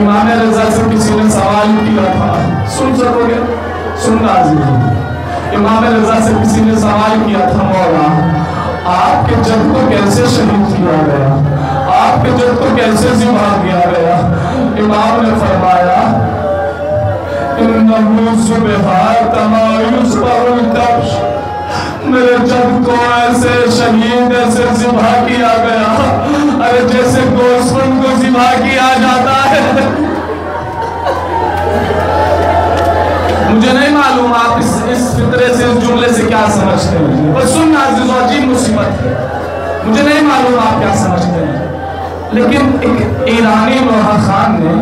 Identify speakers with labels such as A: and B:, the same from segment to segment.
A: امام رضا سے کسی نے سوال کیا تھا، سن سکو گے؟ سننا عزیز، امام رضا سے کسی نے سوال کیا تھا، مولا آپ کے جد کو کیسے شہید کیا گیا، آپ کے جد کو کیسے ذبح کیا گیا؟ امام نے فرمایا انہو ذبح کما یذبح الکبش، میرے جد کو ایسے شہید ایسے ذبح کیا گیا ارے جیسے گوسفند کو ذبح کیا جاتا ہے۔ مجھے نہیں معلوم آپ اس فطرے سے اس جملے سے کیا سمجھتے ہیں، پر سننا عزیز و عجیب مصیبت ہے، مجھے نہیں معلوم آپ کیا سمجھتے ہیں، لیکن ایک ایرانی لوحہ خان نے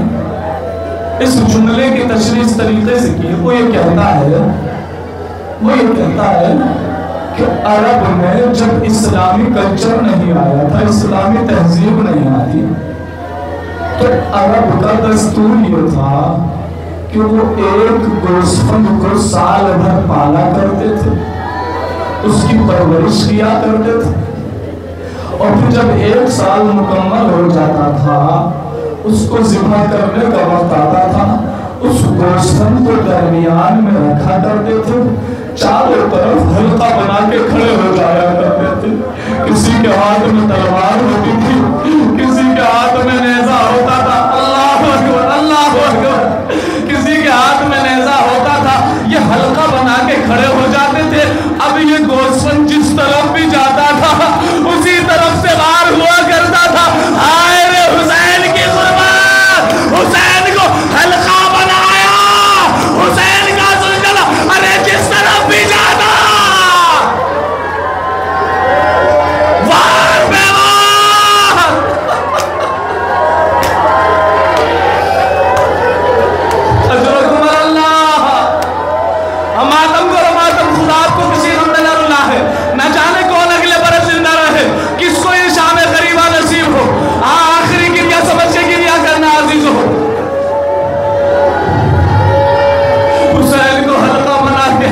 A: اس جملے کی تشریح اس طریقے سے کی۔ وہ یہ کہتا ہے کہ عرب میں جب اسلامی کلچر نہیں آیا تھا، اسلامی تہذیب نہیں آتی، تو عرب کا دستور یہ تھا کہ وہ ایک گوسفند کو سال بھر پالا کرتے تھے، اس کی پرورش کیا کرتے تھے، اور پھر جب ایک سال مکمل ہو جاتا تھا اس کو ذبح کرنے کا وقت آتا تھا، اس گوسفند کو درمیان میں رکھا کرتے تھے، چاروں طرف حلقہ بنا کے کھڑے ہو جایا کرتے تھے، کسی کے ہاتھ میں تلوار ہوتی تھی، کسی کے ہاتھ میں نیزہ ہوتا تھا، اللہ اکبر اللہ اکبر، کسی کے ہاتھ میں نیزہ ہوتا تھا، یہ حلقہ بنا کے کھڑے ہو جاتے تھے۔ اب یہ گوسفند جس طرف بھی جاتا تھا اسی طرف سے وار ہوا کرتا تھا۔ آئے رے حسین کی قربان، حسین کو حلقہ بنایا، حسین کا سلسلہ ارے جس طرف بھی جاتا وار پہ وار۔ اجرکم اللہ، ماتم کرو ماتم، خدا آپ کو کسی حمد نہ رلا ہے، نہ جانے کون اگلے برس زندہ رہے، کس کو یہ شام قریبہ نصیب ہو، آخری گریہ سمجھ کے گریہ کرنا عزیز ہو۔ حسین کو حلقہ بنا کے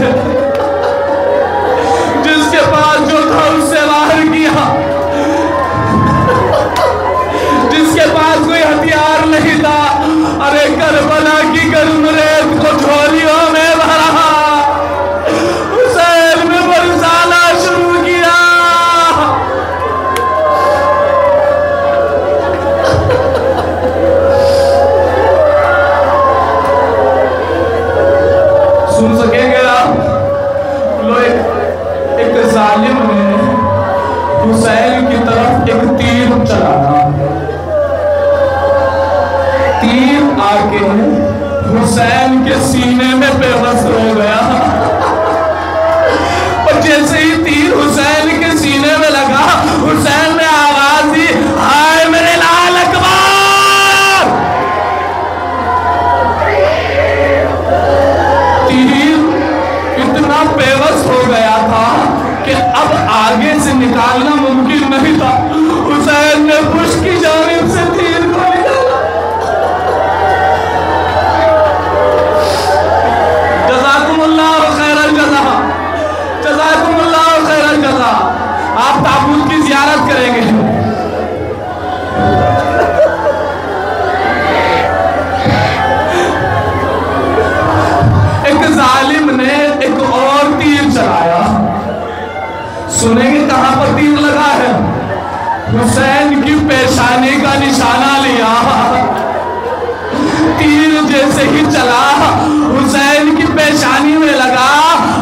A: جس کے پاس جو تھا اس سے باہر کیا، جس کے پاس کوئی ہتھیار نہیں تھا، ارے کربلا کی گرم ریت کو جھولیوں میں بھرا، حسین نے برسانا شروع کیا۔ سن سکیں گے آپ؟ ایک ظالم نے حسین کی طرف ایک تیر چلایا، تیر آ کے حسین کے سینے میں پیوست ہو گیا، اور جیسے ہی تیر حسین کے سینے میں لگا حسین نے آواز دی، آئے میرے لال اکبر۔ تیر اتنا پیوست ہو گیا تھا کہ اب آگے سے نکالنا ممکن نہیں تھا، حسین نے پشت کی جانب سے تیر کو نکالا۔ جزاکم اللہ خیر الجزا، جزاکم اللہ خیر الجزا۔ آپ تابوت کی زیارت کریں گے۔ ایک ظالم نے ایک اور تیر چلایا، سنیں گے کہاں پر تیر لگا ہے؟ حسین کی پیشانی کا نشانہ لیا، تیر جیسے ہی چلا حسین کی پیشانی میں لگا،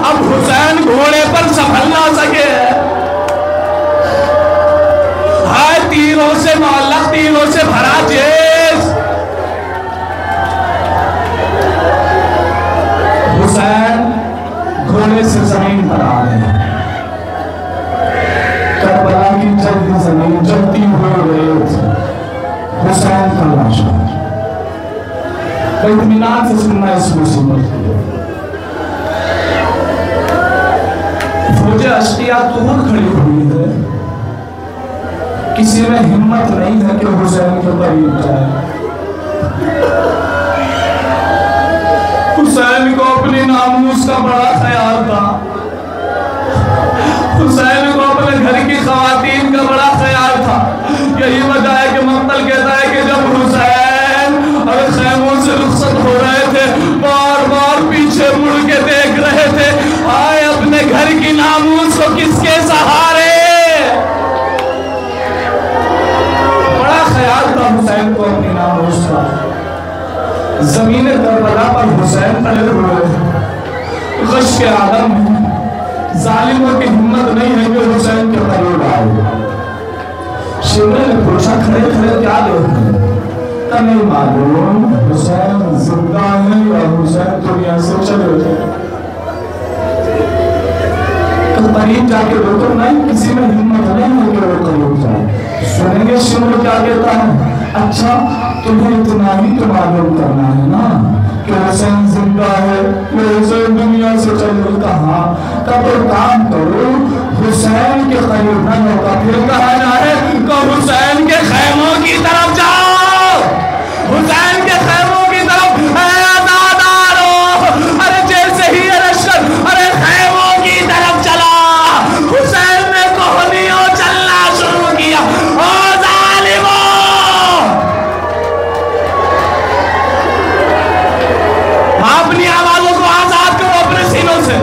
A: اب حسین گھوڑے پر سنبھل نہ سکے، ہائے تیروں سے معلق، تیروں سے بھرا جیس، حسین گھوڑے سے زمین پر آ گئے، کربلا کی جلدی زمین جلتی ہو گئی، حسین کا لاشا۔ اطمینان سے سننا اس مصیبت کو، فوج اشقیاء دور کھڑی ہوئی ہے، کسی میں ہمت نہیں ہے کہ حسین کے قریب جائے۔ حسین کو اپنی ناموس کا بڑا خیال تھا، حسین کو اپنے گھر کی خواتین کا بڑا خیال تھا، یہی وجہ ہے کہ مقتل کہتا ہے کہ جب حسین اور کی ناموس کو کس کے سہارے؟ بڑا خیال تھا حسین کو اپنی ناموس کا. زمین کربلا پر حسین پڑے ہوئے غش کے عالم میں ظالموں کی ہمت نہیں ہے کہ حسین کے قریب آئے. شمر نے پوچھا کھڑے کھڑے کیا دیکھ رہے ہیں؟ کہ نہیں معلوم حسین زندہ ہے یا حسین دنیا سے چلے گئے. کہ قریب جا کے دیکھو نہیں کسی میں ہمت نہیں ہے کہ وہ قریب جائے. سنیں گے شمر کیا کہتا ہے؟ اچھا تمہیں اتنا ہی تو معلوم کرنا ہے نا کہ حسین زندہ ہے کہ حسین دنیا سے چل گئے. کہاں کب کام کرو حسین کے قریب نہ ہوگا پھر کہا جائے کہ حسین کے خیموں کی طرف جاؤ. حسین کے خیموں کی طرف اے عزادارو ارے جیسے ہی لشکر ارے خیموں کی طرف چلا حسین نے کوہنیوں چلنا شروع کیا. او ظالموں اپنی آوازوں کو آزاد کرو اپنے سینوں سے.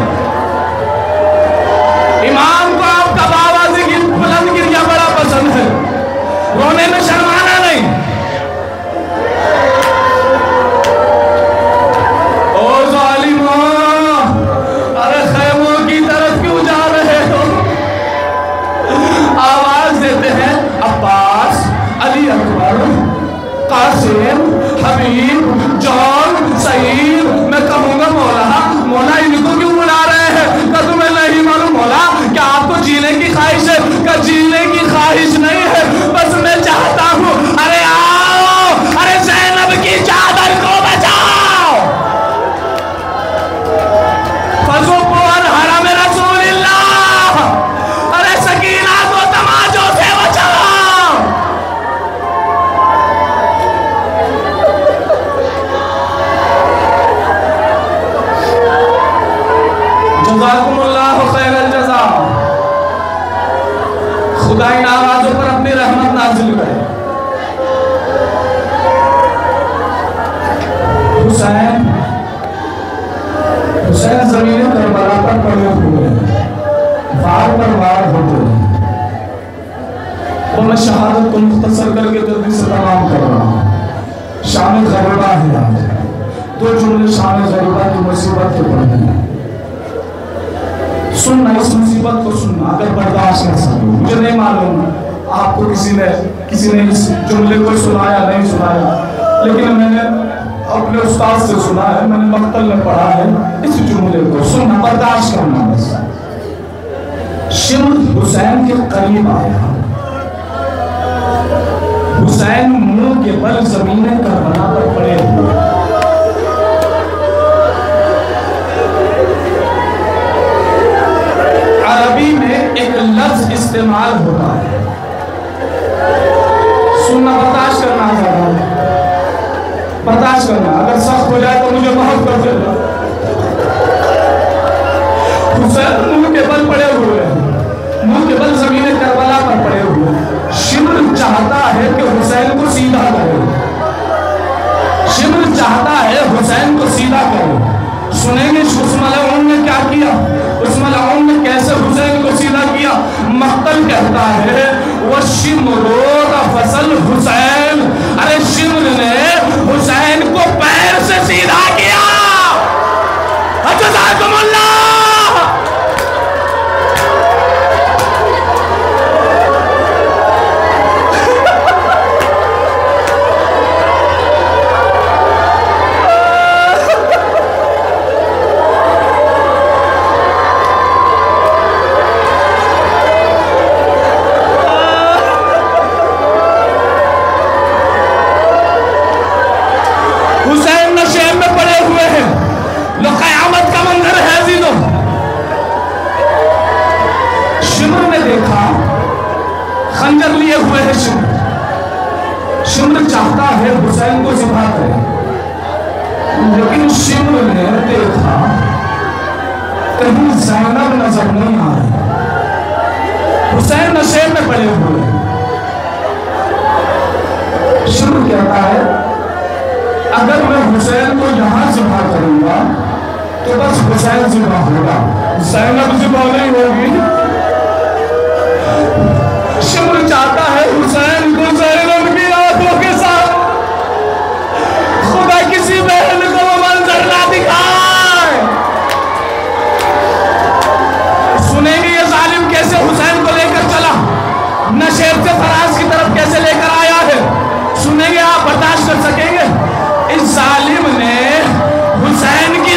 A: امام کو آپ کا آوازی بلند گریا بڑا پسند ہے. رونے میں شرمانا نہیں. او ظالموں ارے خیموں کی طرف کیوں جا رہے ہو؟ آواز دیتے ہیں عباس علی اکبر قاسم حبیب جان سعید. میں کہوں گا مولا ان کو کیوں بلا رہے ہیں؟ کہ تمہیں نہیں معلوم مولا کہ آپ کو جینے کی خواہش ہے؟ کہ جینے کی خواہش نہیں ہے بس میں چاہتا ہوں ارے آؤ ارے زینب کی چادر کو بچاؤ. فضوبوا عن حرم رسول اللہ ارے سکینہ کو تماچوں سے بچاؤ. جزاکم اللہ خیر الجزا. خدا ان آوازوں پر اپنی رحمت نازل کرے. حسین زمین کربلا پر پڑے ہوئے ہیں. وار پر وار ہوتے ہیں. اور میں شہادت کو مختصر کر کے جلدی سے تمام کر رہا ہوں. شان غریبہ ہے آج. دو جملے شان غریبہ کی مصیبت کے پڑھنے ہیں. سننا اس مصیبت کو سننا اگر برداشت کر سکتے. مجھے نہیں معلوم آپ کو کسی نے اس جملے کو سنایا نہیں سنایا لیکن میں نے اپنے استاد سے سنا ہے. میں نے مقتل میں پڑھا ہے اس جملے کو. سننا برداشت کرنا بس. شمر حسین کے قریب آیا. حسین منہ کے بل زمین کربلا پر پڑے ہوئے. عربی میں ایک لفظ استعمال ہوتا ہے. سننا برداشت کرنا زیادہ برداشت کرنا. اگر سخت ہو جائے تو مجھے معاف کر دینا. حسین منہ کے بل پڑے ہوئے ہیں. منہ کے بل زمین کربلا پر پڑے ہوئے ہیں. شمر چاہتا ہے کہ حسین کو سیدھا کرے. شمر چاہتا ہے حسین کو سیدھا کرے. سنیں گے اس ملعون نے کیا کیا. اس ملعون نے کیسے حسین کو سیدھا کیا. مقتل کہتا ہے وَالشِّمْرُ فصل حسین. ارے شمر نے حسین کو پیر سے سیدھا کیا. جزاکم اللہ. حسین نشیب میں پڑے ہوئے ہیں. لو قیامت کا منظر ہے عزیزوں. شمر نے دیکھا خنجر لیے ہوئے ہیں. شمر چاہتا ہے حسین کو ذبح کرے لیکن شمر نے دیکھا کہیں زینب نظر نہیں آ رہی. حسین نشیب میں پڑے ہوئے ہیں. شمر کہتا ہے اگر میں حسین کو یہاں ذبح کروں گا تو بس حسین ذبح ہوگا. زینب ذبح نہیں ہوگی. شمر چاہتا ہے حسین کو زینب کی آنکھوں کے ساتھ. خدا کسی بہن کو وہ منظر نہ دکھائے. سنیں گے یہ ظالم کیسے حسین کو لے کر چلا, نشیب سے فراز کی طرف کیسے لے کر آیا ہے. سنیں گے, آپ برداشت کر سکیں گے. اس ظالم نے حسین کی